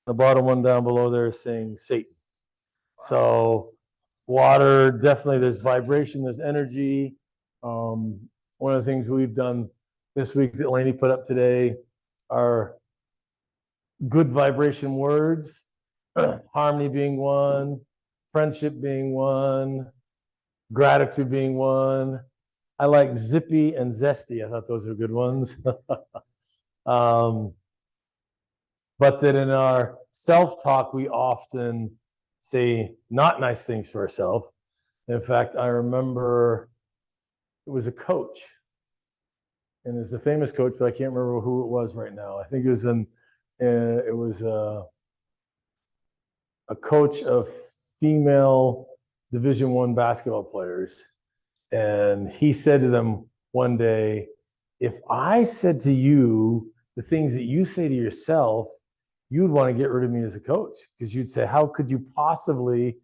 the bottom one down below there is saying Satan. So water, definitely there's vibration, there's energy. One of the things we've done this week that Lainey put up today are good vibration words, harmony being one, friendship being one, gratitude being one. I like zippy and zesty. I thought those were good ones. But that in our self-talk, we often say not nice things to ourselves. In fact, I remember it was a coach, and it's a famous coach, but I can't remember who it was right now. I think it was a coach of female Division I basketball players, and he said to them one day, "If I said to you the things that you say to yourself, you'd want to get rid of me as a coach, because you'd say, how could you possibly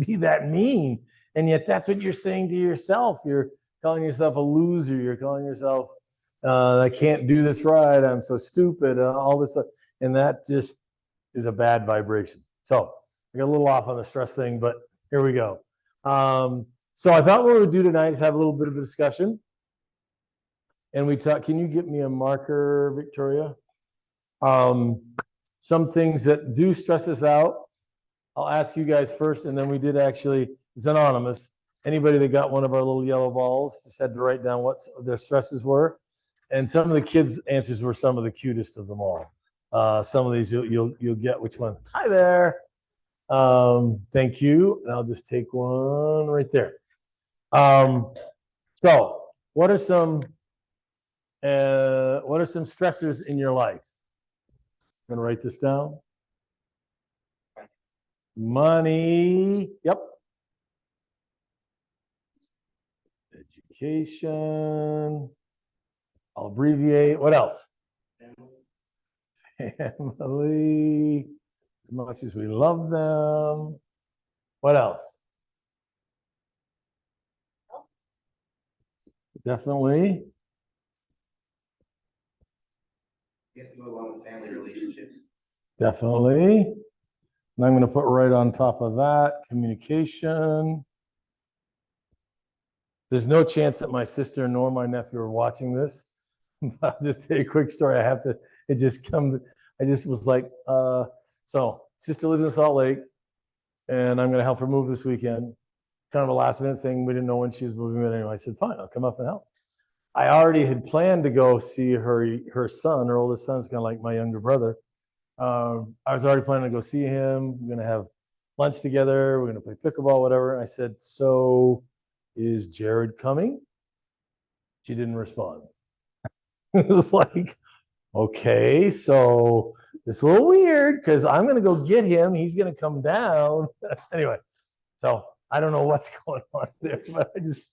be that mean? And yet that's what you're saying to yourself. You're calling yourself a loser. You're calling yourself, I can't do this right. I'm so stupid, all this stuff." And that just is a bad vibration. So I got a little off on the stress thing, but here we go. So I thought what we would do tonight is have a little bit of a discussion. And we talk, can you get me a marker, Victoria? Some things that do stress us out. I'll ask you guys first, and then we did actually, it's anonymous. Anybody that got one of our little yellow balls just had to write down what their stresses were. And some of the kids' answers were some of the cutest of them all. Some of these you'll get which one. Hi there. Thank you. And I'll just take one right there. So what are some stressors in your life? I'm gonna write this down. Money. Yep. Education. I'll abbreviate. What else? Family. As much as we love them. What else? Definitely. You have to go along with family relationships. Definitely. And I'm going to put right on top of that, communication. There's no chance that my sister nor my nephew are watching this. But I'll just tell you a quick story. I just was like, so sister lives in Salt Lake, and I'm going to help her move this weekend. Kind of a last minute thing. We didn't know when she was moving, but anyway, I said, fine, I'll come up and help. I already had planned to go see her son. Her oldest son's kind of like my younger brother. I was already planning to go see him. We're going to have lunch together. We're going to play pickleball, whatever. And I said, so is Jared coming? She didn't respond. It was like, okay, so it's a little weird because I'm going to go get him. He's going to come down. Anyway, so I don't know what's going on there, but I just,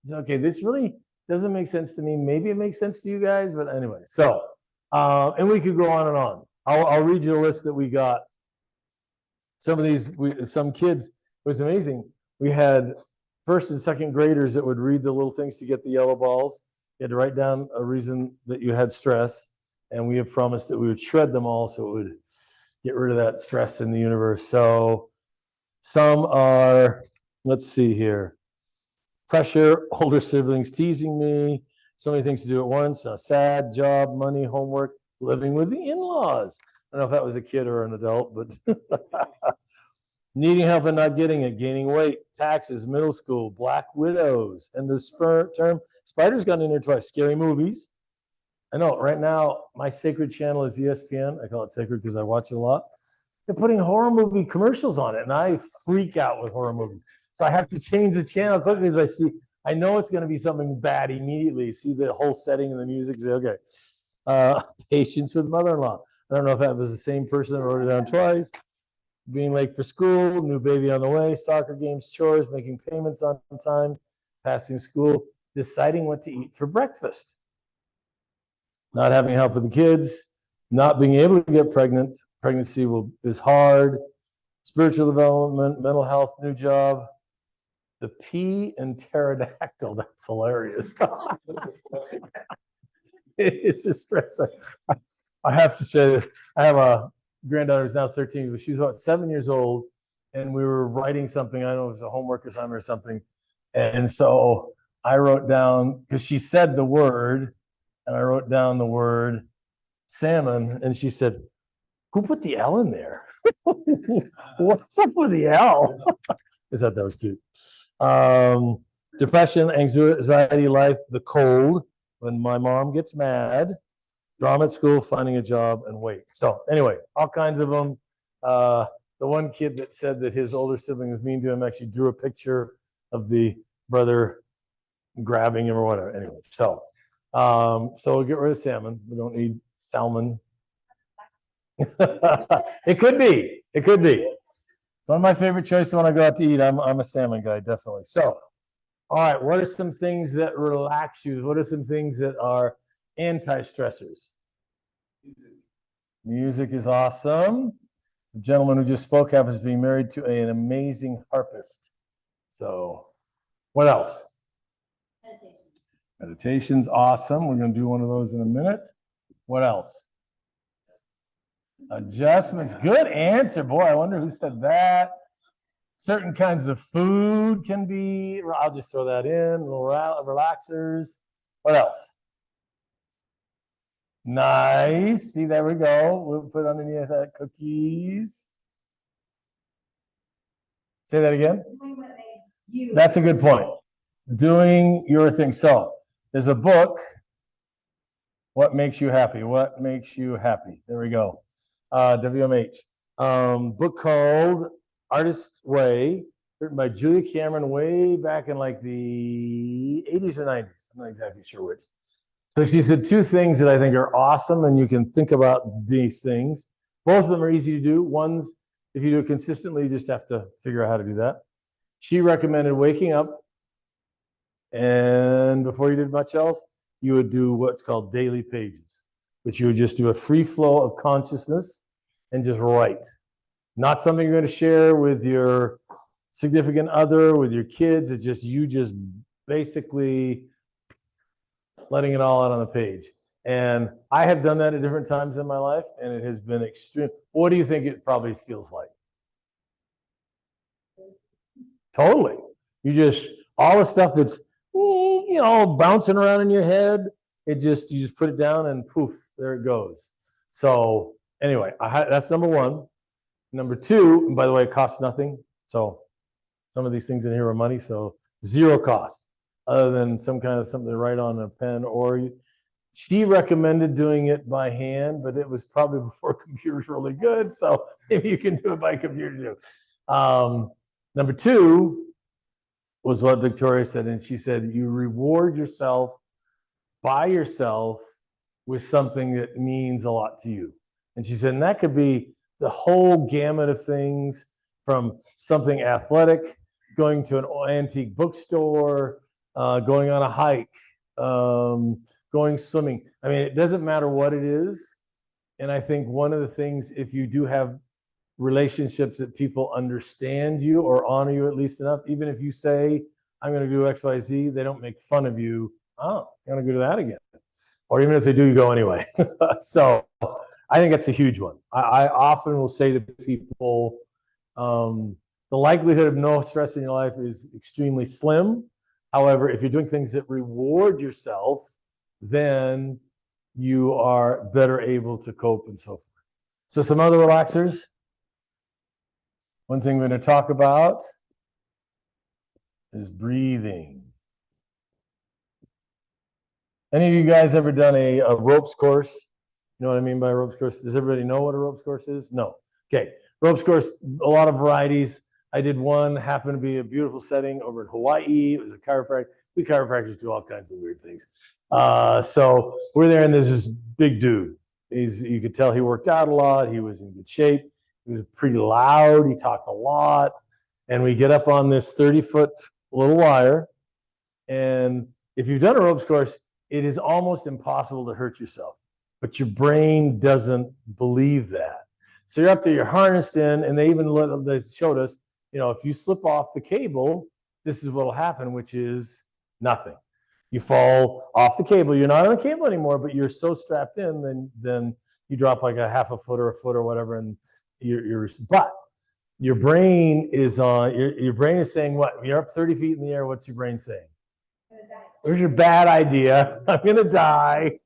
okay, this really doesn't make sense to me. Maybe it makes sense to you guys, but anyway. So, and we could go on and on. I'll read you the list that we got. Some of these, some kids, it was amazing. We had first and second graders that would read the little things to get the yellow balls. You had to write down a reason that you had stress, and we have promised that we would shred them all so it would get rid of that stress in the universe. So some are, let's see here. Pressure, older siblings teasing me, so many things to do at once, sad, job, money, homework, living with the in-laws. I don't know if that was a kid or an adult, but needing help and not getting it, gaining weight, taxes, middle school, black widows, and the term spiders got in there twice, scary movies. I know right now my sacred channel is ESPN. I call it sacred because I watch it a lot. They're putting horror movie commercials on it, and I freak out with horror movies. So I have to change the channel quickly as I know it's going to be something bad immediately. See the whole setting and the music, say, okay. Patience with mother-in-law. I don't know if that was the same person that wrote it down twice. Being late for school, new baby on the way, soccer games, chores, making payments on time, passing school, deciding what to eat for breakfast. Not having help with the kids, not being able to get pregnant. Pregnancy is hard. Spiritual development, mental health, new job. The P and pterodactyl, that's hilarious. It's a stressor. I have to say, I have a granddaughter is now 13, but she was about 7 years old, and we were writing something. I don't know if it was a homework assignment or something. And so I wrote down, because she said the word, and I wrote down the word salmon, and she said, "Who put the L in there?" What's up with the L? I thought that was cute. Depression, anxiety, life, the cold, when my mom gets mad, drama at school, finding a job, and weight. So anyway, all kinds of them. The one kid that said that his older sibling was mean to him actually drew a picture of the brother grabbing him or whatever. Anyway, so we'll get rid of salmon. We don't need salmon. It could be. It could be. It's one of my favorite choices when I go out to eat. I'm a salmon guy, definitely. So, all right, what are some things that relax you? What are some things that are anti-stressors? Music is awesome. The gentleman who just spoke happens to be married to an amazing harpist. So, what else? Meditation. Meditation's awesome. We're going to do one of those in a minute. What else? Adjustments. Good answer, boy. I wonder who said that. Certain kinds of food can be, I'll just throw that in, relaxers. What else? Nice. See, there we go. We'll put underneath that cookies. Say that again. Doing what makes you. That's a good point. Doing your thing. So there's a book, What Makes You Happy? What Makes You Happy? There we go. WMH. Book called Artist's Way, written by Julia Cameron way back in like the 80s or 90s. I'm not exactly sure which. So she said two things that I think are awesome, and you can think about these things. Both of them are easy to do. One's, if you do it consistently, you just have to figure out how to do that. She recommended waking up, and before you did much else, you would do what's called daily pages, which you would just do a free flow of consciousness and just write. Not something you're going to share with your significant other, with your kids. It's just you just basically letting it all out on the page. And I have done that at different times in my life, and it has been extreme. What do you think it probably feels like? Totally. You just, all the stuff that's, bouncing around in your head, you just put it down and poof, there it goes. So anyway, that's number one. Number two, and by the way, it costs nothing. So some of these things in here are money, so zero cost, other than some kind of something to write on a pen. Or she recommended doing it by hand, but it was probably before computers were really good. So maybe you can do it by computer too. Number two was what Victoria said, and she said, you reward yourself by yourself with something that means a lot to you. And she said, and that could be the whole gamut of things, from something athletic, going to an antique bookstore, going on a hike, going swimming. I mean, it doesn't matter what it is. And I think one of the things, if you do have relationships that people understand you or honor you at least enough, even if you say, I'm going to do X, Y, Z, they don't make fun of you. Oh, you're going to go to that again. Or even if they do, you go anyway. So I think that's a huge one. I often will say to people, the likelihood of no stress in your life is extremely slim. However, if you're doing things that reward yourself, then you are better able to cope and so forth. So some other relaxers. One thing we're going to talk about is breathing. Any of you guys ever done a ropes course? You know what I mean by a ropes course? Does everybody know what a ropes course is? No. Okay. Ropes course, a lot of varieties. I did one, happened to be a beautiful setting over in Hawaii. It was a chiropractor. We chiropractors do all kinds of weird things. So we're there, and there's this big dude. You could tell he worked out a lot. He was in good shape. He was pretty loud. He talked a lot. And we get up on this 30-foot little wire. And if you've done a ropes course, it is almost impossible to hurt yourself. But your brain doesn't believe that. So you're up there, you're harnessed in, and they showed us, if you slip off the cable, this is what will happen, which is nothing. You fall off the cable. You're not on the cable anymore, but you're so strapped in, then you drop like a half a foot or a foot or whatever, and but your brain is your brain is saying what? You're up 30 feet in the air. What's your brain saying? There's your bad idea. I'm gonna die.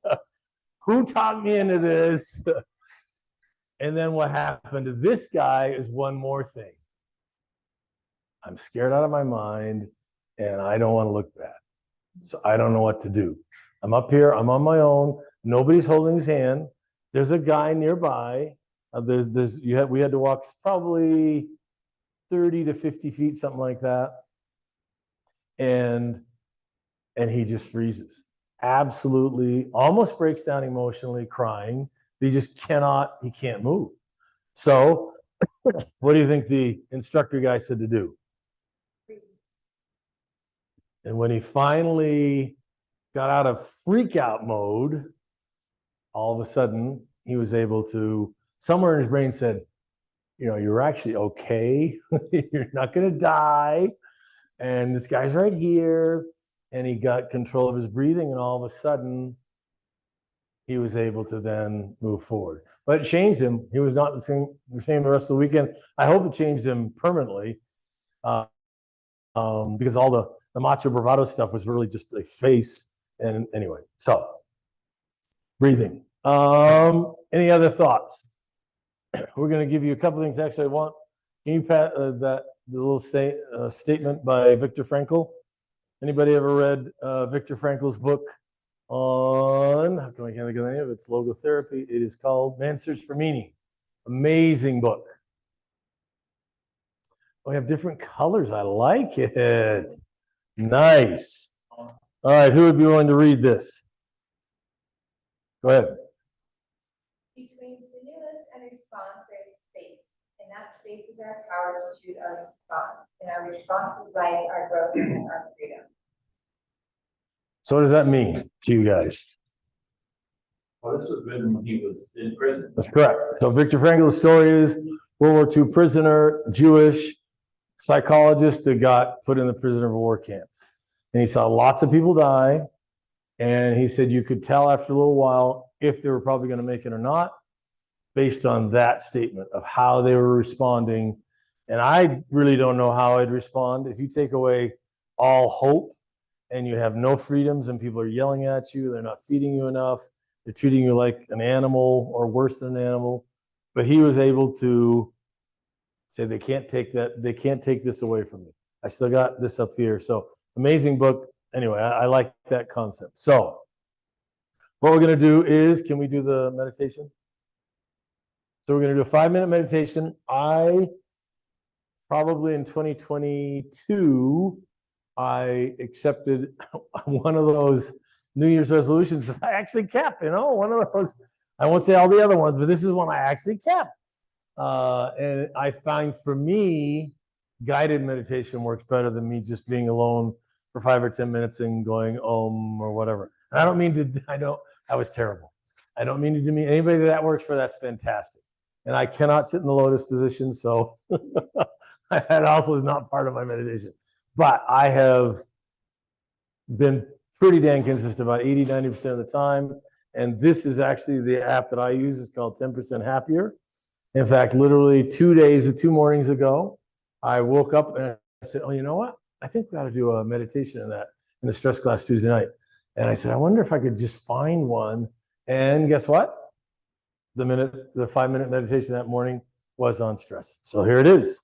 Who talked me into this? And then what happened to this guy is one more thing. I'm scared out of my mind, and I don't want to look bad. So I don't know what to do. I'm up here. I'm on my own. Nobody's holding his hand. There's a guy nearby. We had to walk probably 30 to 50 feet, something like that. And he just freezes. Absolutely, almost breaks down emotionally, crying. He just he can't move. So what do you think the instructor guy said to do? And when he finally got out of freak out mode, all of a sudden he was able to, somewhere in his brain said, you're actually okay. You're not going to die. And this guy's right here. And he got control of his breathing. And all of a sudden he was able to then move forward. But it changed him. He was not the same the rest of the weekend. I hope it changed him permanently. Because all the macho bravado stuff was really just a face. And anyway, so breathing. Any other thoughts? We're going to give you a couple things. Actually, can you pat the little statement by Viktor Frankl? Anybody ever read Viktor Frankl's book on, how come I can't think of the name of it? It's logotherapy. It is called Man's Search for Meaning. Amazing book. We have different colors. I like it. Nice. All right, who would be willing to read this? Go ahead. Between stimulus and response, there's space, and that space is our power to choose our response, and our responses lies our growth and our freedom. So what does that mean to you guys? Well, this was written when he was in prison. That's correct. So Viktor Frankl's story is World War II prisoner, Jewish psychologist that got put in the prisoner of war camps. And he saw lots of people die. And he said you could tell after a little while if they were probably going to make it or not, based on that statement of how they were responding. And I really don't know how I'd respond. If you take away all hope and you have no freedoms and people are yelling at you, they're not feeding you enough, they're treating you like an animal or worse than an animal. But he was able to say, they can't take this away from me. I still got this up here. So amazing book. Anyway, I like that concept. So what we're going to do is, can we do the meditation? So we're going to do a 5-minute meditation. I probably in 2022, I accepted one of those New Year's resolutions that I actually kept, one of those. I won't say all the other ones, but this is one I actually kept. And I find for me, guided meditation works better than me just being alone for 5 or 10 minutes and going or whatever. And I don't mean to, that was terrible. I don't mean to demean anybody that works for, that's fantastic. And I cannot sit in the lotus position, so that also is not part of my meditation. But I have been pretty dang consistent about 80, 90% of the time. And this is actually the app that I use. It's called 10% Happier. In fact, literally 2 mornings ago, I woke up and I said, oh, you know what? I think we ought to do a meditation in the stress class Tuesday night. And I said, I wonder if I could just find one. And guess what? The 5-minute meditation that morning was on stress. So here it is.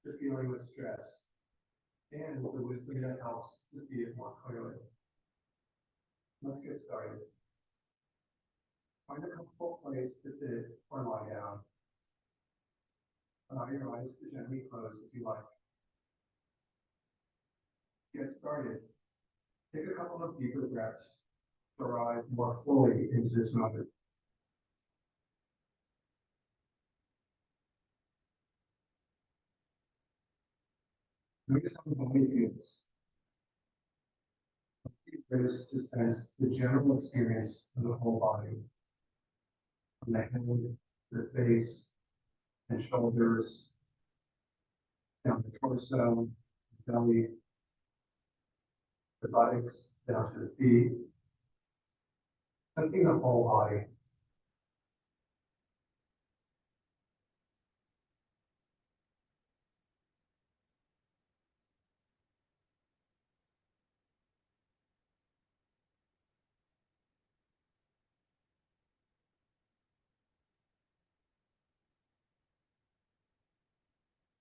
You're dealing with stress and the wisdom that helps to see it more clearly. Let's get started. Find a comfortable place to sit or lie down. Allow your eyes to gently close if you like. To get started, take a couple of deeper breaths to arrive more fully into this moment. Notice how the body feels. Notice to sense the general experience of the whole body, from the head, the face, and shoulders, down the torso, belly, the buttocks, down to the feet. Touching the whole body.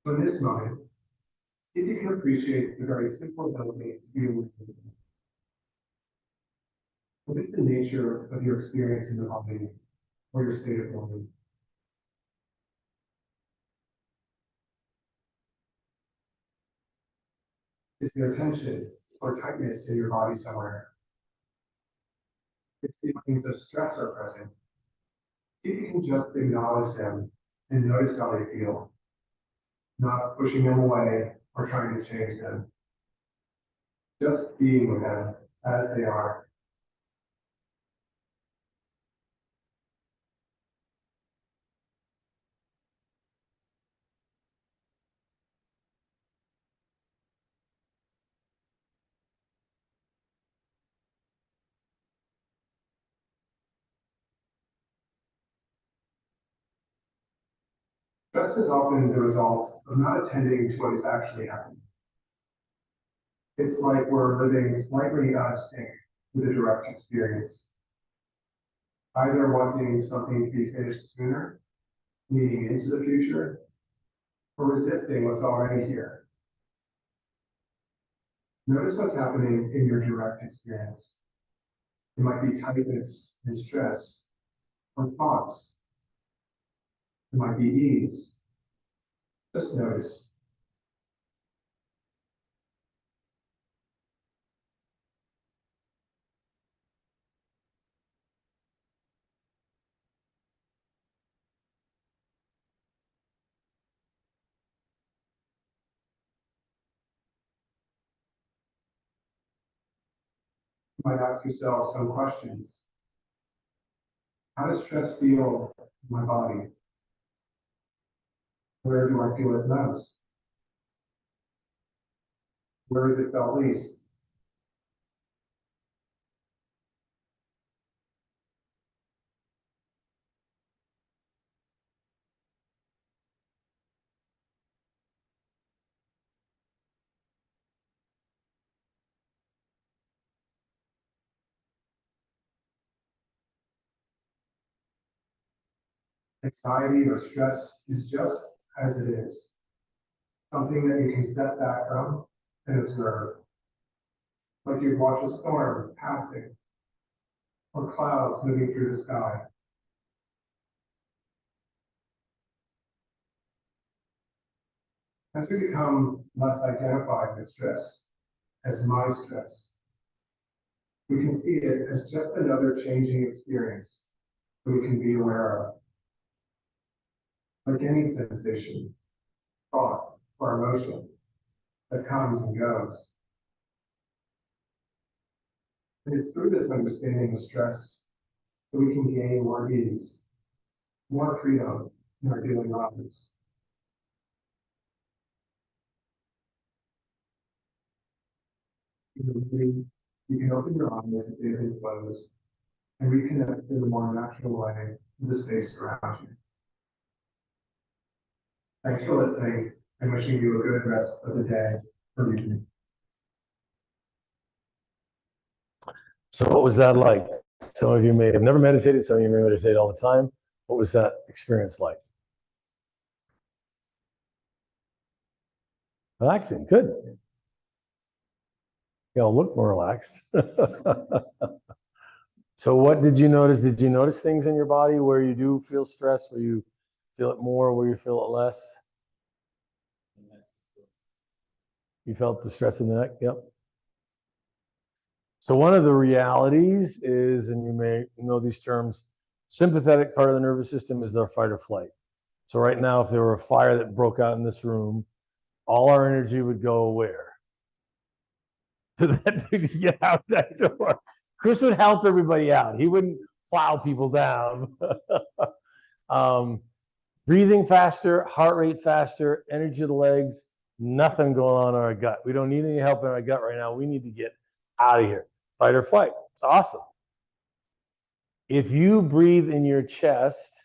So in this moment, see if you can appreciate the very simple ability to be aware. What is the nature of your experience in the body or your state of mind? Is there tension or tightness in your body somewhere? If feelings of stress are present, see if you can just acknowledge them and notice how they feel, not pushing them away or trying to change them. Just being with them as they are. Stress is often the result of not attending to what is actually happening. It's like we're living slightly out of sync with a direct experience. Either wanting something to be finished sooner, leading into the future, or resisting what's already here. Notice what's happening in your direct experience. It might be tightness and stress, or thoughts. It might be ease. Just notice. You might ask yourself some questions. How does stress feel in my body? Where do I feel it most? Where is it felt least? Anxiety or stress is just as it is. Something that you can step back from and observe. Like you'd watch a storm passing or clouds moving through the sky. As we become less identified with stress as my stress, we can see it as just another changing experience that we can be aware of. Like any sensation, thought, or emotion that comes and goes. And it's through this understanding of stress that we can gain more ease, more freedom in our daily lives. You can open your eyes if they've been closed and reconnect in a more natural way with the space around you. Thanks for listening and wishing you a good rest of the day or evening. So what was that like? Some of you may have never meditated, some of you may meditate all the time. What was that experience like? Relaxing, good. You all look more relaxed. So what did you notice? Did you notice things in your body where you do feel stress, where you feel it more, where you feel it less? You felt the stress in the neck? Yep. So one of the realities is, and you may know these terms, sympathetic part of the nervous system is their fight or flight. So right now, if there were a fire that broke out in this room, all our energy would go where? To that to get out that door. Chris would help everybody out. He wouldn't plow people down. Breathing faster, heart rate faster, energy of the legs, nothing going on in our gut. We don't need any help in our gut right now. We need to get out of here. Fight or flight. It's awesome. If you breathe in your chest,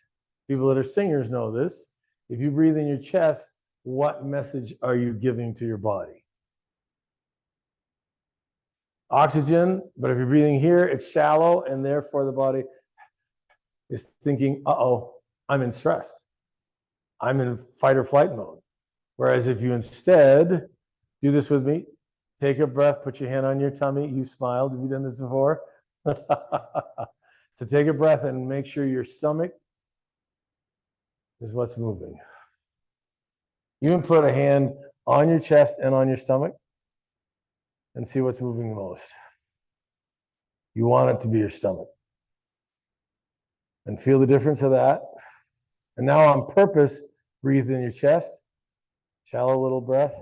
people that are singers know this. If you breathe in your chest, what message are you giving to your body? Oxygen, but if you're breathing here, it's shallow, and therefore the body is thinking, uh-oh, I'm in stress. I'm in fight or flight mode. Whereas if you instead do this with me, take a breath, put your hand on your tummy. You smiled. Have you done this before? So take a breath and make sure your stomach is what's moving. You can put a hand on your chest and on your stomach and see what's moving the most. You want it to be your stomach. And feel the difference of that. And now on purpose, breathe in your chest. Shallow little breath.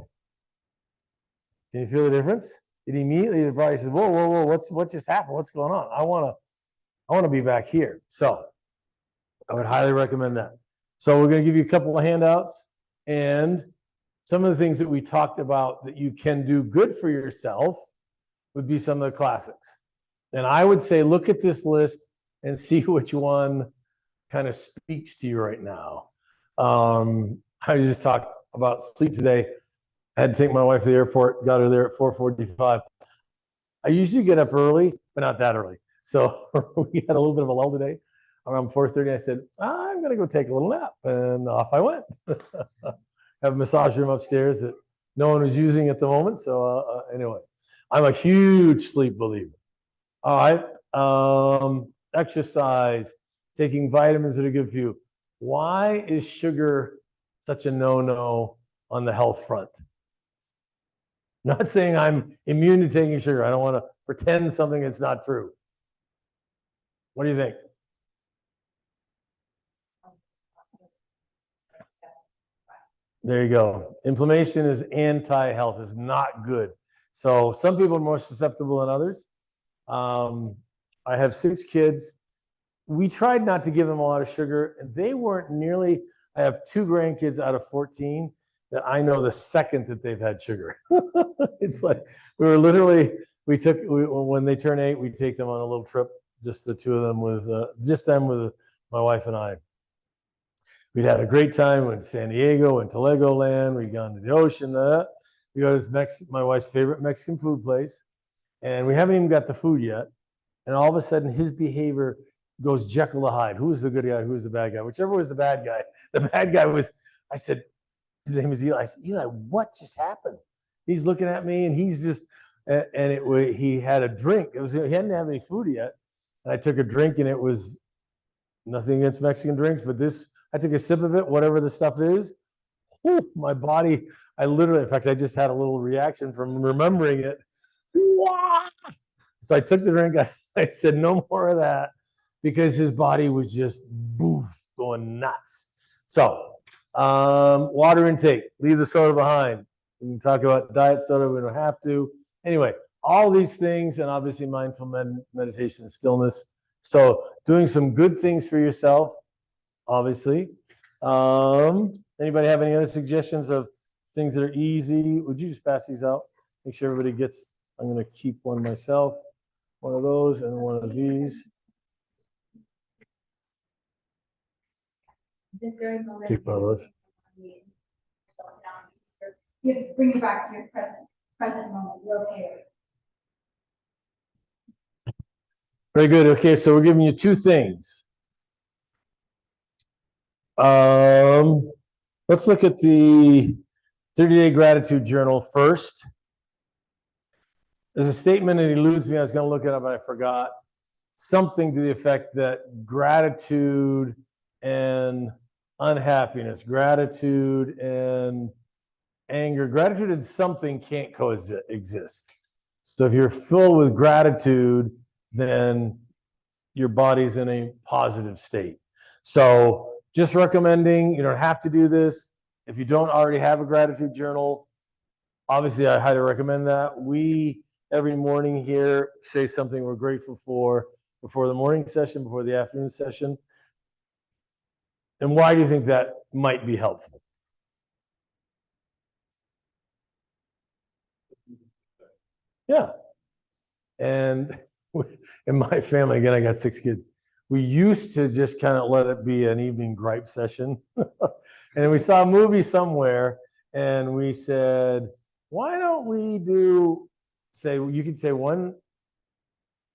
Can you feel the difference? It immediately, the body says, whoa, whoa, whoa, what just happened? What's going on? I want to be back here. So I would highly recommend that. So we're going to give you a couple of handouts, and some of the things that we talked about that you can do good for yourself would be some of the classics. And I would say, look at this list and see which one kind of speaks to you right now. I just talked about sleep today. I had to take my wife to the airport, got her there at 4:45. I usually get up early, but not that early. So we had a little bit of a lull today. Around 4:30, I said, I'm going to go take a little nap. And off I went. Have a massage room upstairs that no one was using at the moment. So anyway, I'm a huge sleep believer. All right. Exercise, taking vitamins that are good for you. Why is sugar such a no-no on the health front? I'm not saying I'm immune to taking sugar. I don't want to pretend something that's not true. What do you think? There you go. Inflammation is anti-health, is not good. So some people are more susceptible than others. I have 6 kids. We tried not to give them a lot of sugar, and they weren't nearly. I have 2 grandkids out of 14 that I know the second that they've had sugar. It's like we were literally, when they turn 8, we take them on a little trip, just the 2 of them with, just them with my wife and I. We'd had a great time in San Diego and to Legoland. We'd gone to the ocean. We go to this my wife's favorite Mexican food place, and we haven't even got the food yet. And all of a sudden, his behavior goes Jekyll to Hyde. Who's the good guy? Who's the bad guy? Whichever was the bad guy. The bad guy was, I said, his name is Eli. I said, Eli, what just happened? He's looking at me, and he's just, he had a drink. He hadn't had any food yet. And I took a drink, and it was nothing against Mexican drinks, but I took a sip of it, whatever the stuff is. Whew, my body, in fact, I just had a little reaction from remembering it. So I took the drink. I said, no more of that, because his body was just boof, going nuts. So water intake, leave the soda behind. We can talk about diet soda, we don't have to. Anyway, all these things, and obviously mindful meditation and stillness. So doing some good things for yourself, obviously. Anybody have any other suggestions of things that are easy? Would you just pass these out? Make sure everybody gets, I'm going to keep one myself, one of those, and one of these. This very moment. Take one of those. You have to bring it back to your present moment. You're okay. Very good. Okay, so we're giving you 2 things. Let's look at the 30-day gratitude journal first. There's a statement that eludes me. I was going to look it up, but I forgot. Something to the effect that gratitude and unhappiness, gratitude and anger, gratitude and something can't coexist. So if you're filled with gratitude, then your body's in a positive state. So just recommending, you don't have to do this. If you don't already have a gratitude journal, obviously I highly recommend that. We, every morning here, say something we're grateful for before the morning session, before the afternoon session. And why do you think that might be helpful? Yeah. And in my family, again, I got 6 kids. We used to just kind of let it be an evening gripe session. And we saw a movie somewhere and we said, why don't we you could say one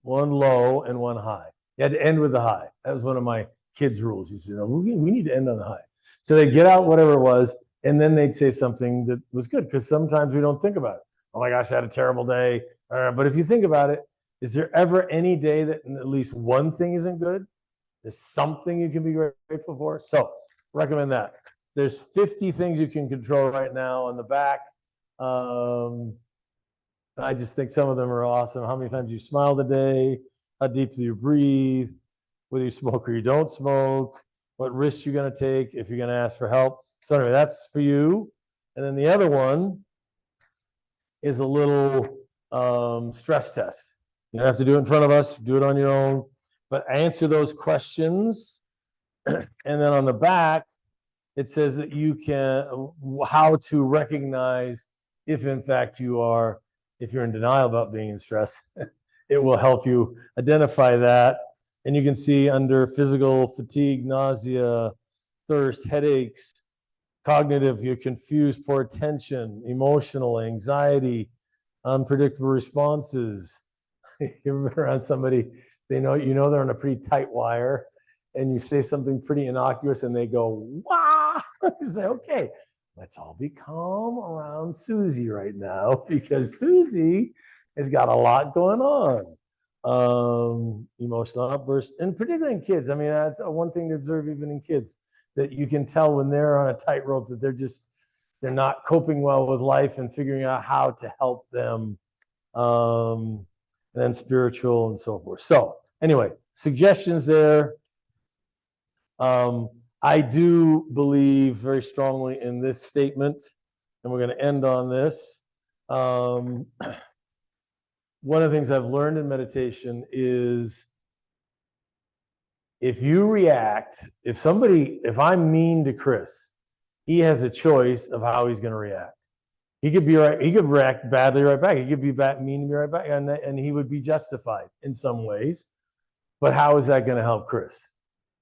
low and one high. You had to end with the high. That was one of my kids' rules. He said, no, we need to end on the high. So they'd get out whatever it was, and then they'd say something that was good, because sometimes we don't think about it. Oh my gosh, I had a terrible day. But if you think about it, is there ever any day that at least one thing isn't good? There's something you can be grateful for. So recommend that. There's 50 things you can control right now on the back. I just think some of them are awesome. How many times you smiled a day, how deeply you breathe, whether you smoke or you don't smoke, what risks you're going to take if you're going to ask for help. So anyway, that's for you. And then the other one is a little stress test. You don't have to do it in front of us, do it on your own, but answer those questions. And then on the back, it says that you can, how to recognize if in fact if you're in denial about being in stress. It will help you identify that. And you can see under physical fatigue, nausea, thirst, headaches, cognitive, you're confused, poor attention, emotional, anxiety, unpredictable responses. You've been around somebody, they're on a pretty tight wire, and you say something pretty innocuous and they go, wow. You say, okay, let's all be calm around Susie right now, because Susie has got a lot going on. Emotional outbursts, and particularly in kids. I mean, that's one thing to observe even in kids, that you can tell when they're on a tightrope that they're not coping well with life and figuring out how to help them. And then spiritual and so forth. So anyway, suggestions there. I do believe very strongly in this statement, and we're going to end on this. One of the things I've learned in meditation is if I'm mean to Chris, he has a choice of how he's going to react. He could react badly right back. He could be mean to me right back, and he would be justified in some ways. But how is that going to help Chris?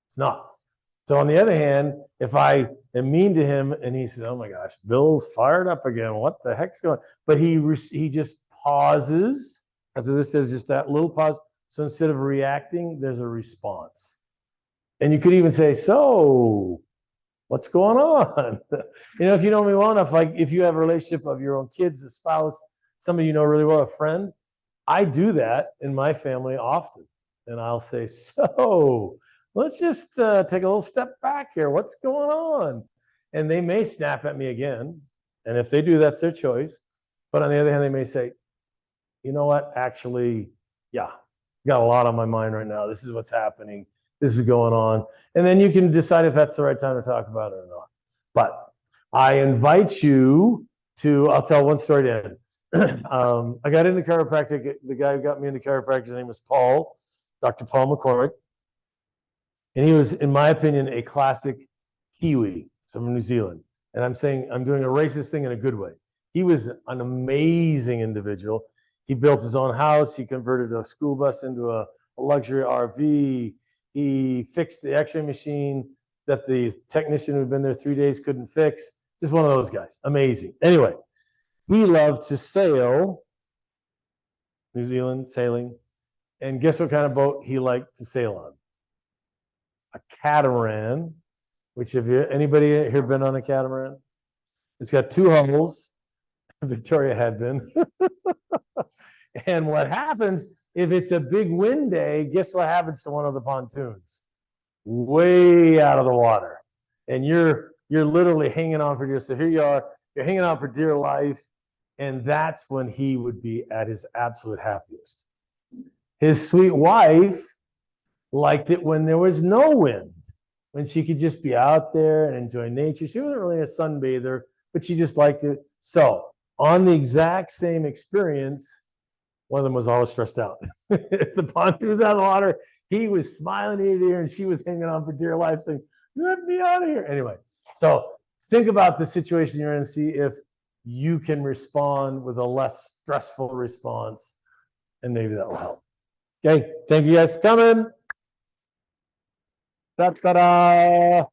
It's not. So on the other hand, if I am mean to him and he says, "Oh my gosh, Bill's fired up again. What the heck's going on?" But he just pauses. That's what this says, just that little pause. So instead of reacting, there's a response. And you could even say, "So, what's going on?" If you know me well enough, like if you have a relationship of your own kids, a spouse, somebody you know really well, a friend, I do that in my family often. And I'll say, "So, let's just take a little step back here. What's going on?" And they may snap at me again. And if they do, that's their choice. But on the other hand, they may say, "You know what? Actually, yeah, got a lot on my mind right now. This is what's happening. This is going on." And then you can decide if that's the right time to talk about it or not. But I invite you I'll tell one story to end. I got into chiropractic. The guy who got me into chiropractic, his name was Dr. Paul McCormick. And he was, in my opinion, a classic Kiwi, from New Zealand. And I'm saying I'm doing a racist thing in a good way. He was an amazing individual. He built his own house. He converted a school bus into a luxury RV. He fixed the x-ray machine that the technician who'd been there 3 days couldn't fix. Just one of those guys. Amazing. Anyway, he loved to sail, New Zealand, sailing. And guess what kind of boat he liked to sail on? A catamaran, which anybody here been on a catamaran? It's got 2 hulls. Victoria had been. And what happens if it's a big wind day? Guess what happens to one of the pontoons? Way out of the water, and you're literally hanging on for dear. So here you are, you're hanging on for dear life, and that's when he would be at his absolute happiest. His sweet wife liked it when there was no wind, when she could just be out there and enjoy nature. She wasn't really a sunbather, but she just liked it. So on the exact same experience, one of them was always stressed out. If the pontoon was out of the water, he was smiling ear to ear, and she was hanging on for dear life, saying, "Let me out of here." Anyway, so think about the situation you're in and see if you can respond with a less stressful response, and maybe that will help. Okay, thank you guys for coming. Da-da-da.